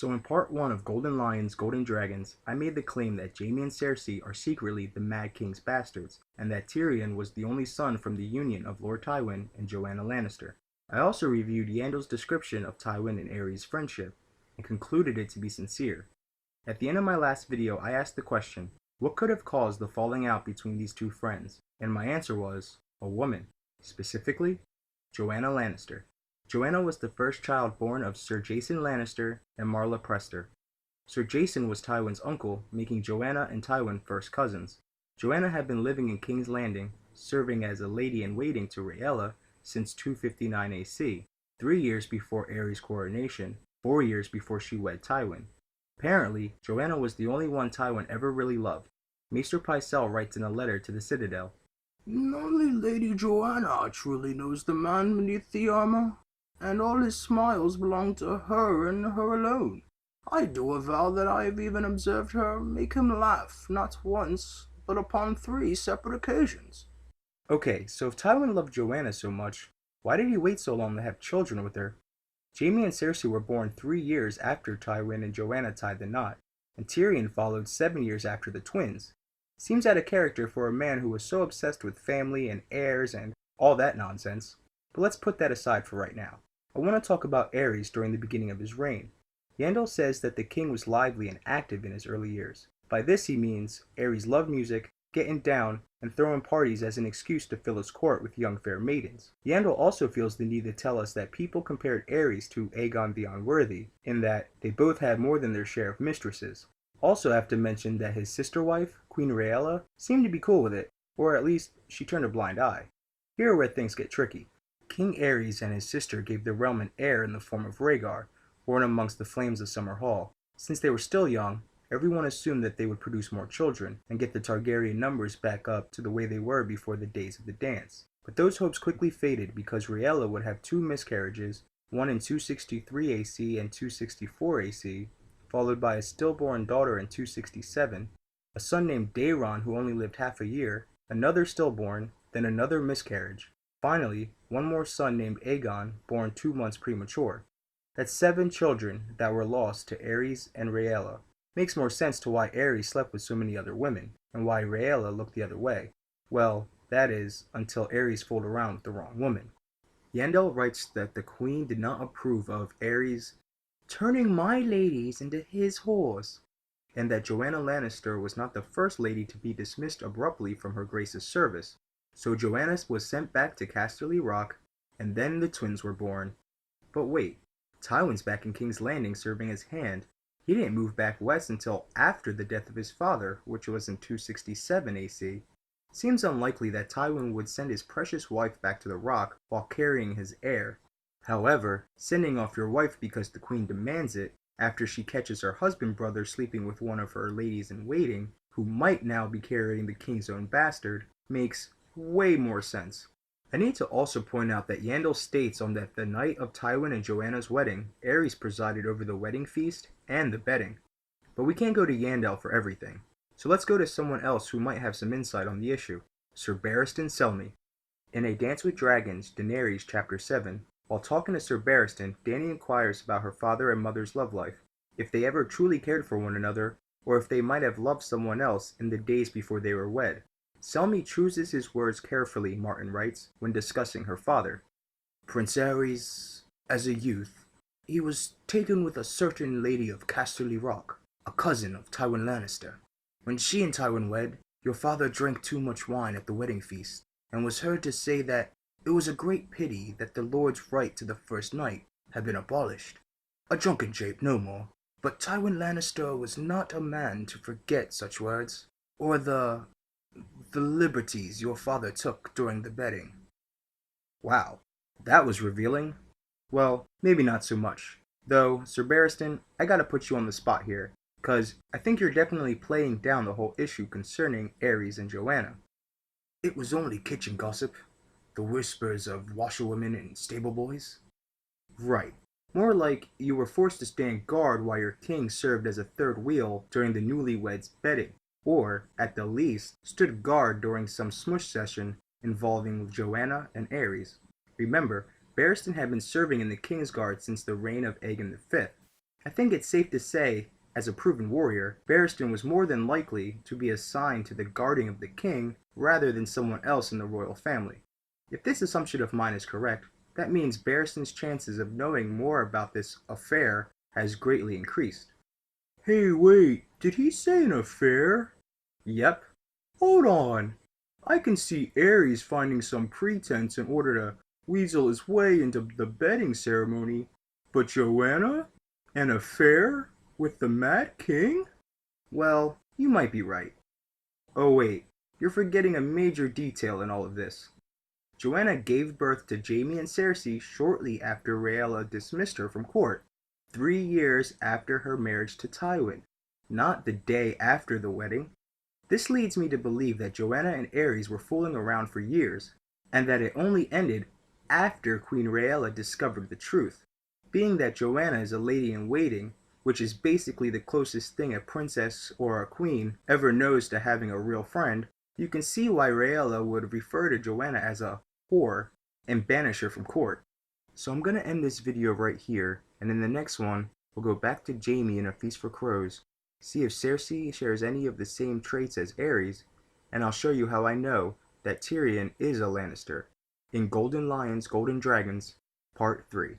So in part 1 of Golden Lions, Golden Dragons, I made the claim that Jaime and Cersei are secretly the Mad King's bastards, and that Tyrion was the only son from the union of Lord Tywin and Joanna Lannister. I also reviewed Yandal's description of Tywin and Aerys' friendship, and concluded it to be sincere. At the end of my last video, I asked the question, what could have caused the falling out between these two friends? And my answer was, a woman. Specifically, Joanna Lannister. Joanna was the first child born of Sir Jason Lannister and Marla Prester. Sir Jason was Tywin's uncle, making Joanna and Tywin first cousins. Joanna had been living in King's Landing, serving as a lady-in-waiting to Rhaella since 259 AC, 3 years before Aerys' coronation, 4 years before she wed Tywin. Apparently, Joanna was the only one Tywin ever really loved. Maester Pycelle writes in a letter to the Citadel, "Only Lady Joanna truly knows the man beneath the armor, and all his smiles belong to her and her alone. I do avow that I have even observed her make him laugh not once, but upon 3 separate occasions." Okay, so if Tywin loved Joanna so much, why did he wait so long to have children with her? Jaime and Cersei were born 3 years after Tywin and Joanna tied the knot, and Tyrion followed 7 years after the twins. Seems out of character for a man who was so obsessed with family and heirs and all that nonsense. But let's put that aside for right now. I want to talk about Aerys during the beginning of his reign. Yandel says that the king was lively and active in his early years. By this he means Aerys loved music, getting down, and throwing parties as an excuse to fill his court with young fair maidens. Yandel also feels the need to tell us that people compared Aerys to Aegon the Unworthy, in that they both had more than their share of mistresses. Also have to mention that his sister wife, Queen Rhaella, seemed to be cool with it, or at least she turned a blind eye. Here are where things get tricky. King Aerys and his sister gave the realm an heir in the form of Rhaegar, born amongst the flames of Summer Hall. Since they were still young, everyone assumed that they would produce more children, and get the Targaryen numbers back up to the way they were before the days of the dance. But those hopes quickly faded because Rhaella would have 2 miscarriages, one in 263 AC and 264 AC, followed by a stillborn daughter in 267, a son named Daeron who only lived half a year, another stillborn, then another miscarriage. Finally, one more son named Aegon, born 2 months premature. That's 7 children that were lost to Aerys and Rhaella. Makes more sense to why Aerys slept with so many other women, and why Rhaella looked the other way. Well, that is, until Aerys fooled around with the wrong woman. Yandel writes that the queen did not approve of Aerys turning my ladies into his whores, and that Joanna Lannister was not the first lady to be dismissed abruptly from her grace's service. So Joanna was sent back to Casterly Rock, and then the twins were born. But wait, Tywin's back in King's Landing serving as Hand. He didn't move back west until after the death of his father, which was in 267 AC. Seems unlikely that Tywin would send his precious wife back to the Rock while carrying his heir. However, sending off your wife because the queen demands it, after she catches her husband brother sleeping with one of her ladies-in-waiting, who might now be carrying the king's own bastard, makes way more sense. I need to also point out that Yandel states on that the night of Tywin and Joanna's wedding, Aerys presided over the wedding feast and the bedding. But we can't go to Yandel for everything, so let's go to someone else who might have some insight on the issue, Sir Barristan Selmy. In A Dance with Dragons, Daenerys Chapter 7, while talking to Sir Barristan, Dany inquires about her father and mother's love life, if they ever truly cared for one another, or if they might have loved someone else in the days before they were wed. Selmy chooses his words carefully, Martin writes, when discussing her father. Prince Aerys, as a youth, he was taken with a certain lady of Casterly Rock, a cousin of Tywin Lannister. When she and Tywin wed, your father drank too much wine at the wedding feast, and was heard to say that it was a great pity that the Lord's right to the first night had been abolished. A drunken jape, no more. But Tywin Lannister was not a man to forget such words, or the liberties your father took during the bedding. Wow, that was revealing. Well, maybe not so much. Though, Sir Barristan, I gotta put you on the spot here, cause I think you're definitely playing down the whole issue concerning Aerys and Joanna. It was only kitchen gossip. The whispers of washerwomen and stable boys? Right. More like you were forced to stand guard while your king served as a third wheel during the newlyweds' bedding, or, at the least, stood guard during some smush session involving Joanna and Aerys. Remember, Barristan had been serving in the Kingsguard since the reign of Aegon V. I think it's safe to say, as a proven warrior, Barristan was more than likely to be assigned to the guarding of the king rather than someone else in the royal family. If this assumption of mine is correct, that means Barristan's chances of knowing more about this affair has greatly increased. Hey, wait, did he say an affair? Yep. Hold on. I can see Ares finding some pretense in order to weasel his way into the bedding ceremony, but Joanna? An affair? With the Mad King? Well, you might be right. Oh wait, you're forgetting a major detail in all of this. Joanna gave birth to Jaime and Cersei shortly after Rhaella dismissed her from court, 3 years after her marriage to Tywin, not the day after the wedding. This leads me to believe that Joanna and Ares were fooling around for years, and that it only ended after Queen Rhaella discovered the truth. Being that Joanna is a lady-in-waiting, which is basically the closest thing a princess or a queen ever knows to having a real friend, you can see why Rhaella would refer to Joanna as a whore and banish her from court. So I'm going to end this video right here, and in the next one, we'll go back to Jaime in A Feast for Crows, see if Cersei shares any of the same traits as Ares, and I'll show you how I know that Tyrion is a Lannister in Golden Lions, Golden Dragons, Part 3.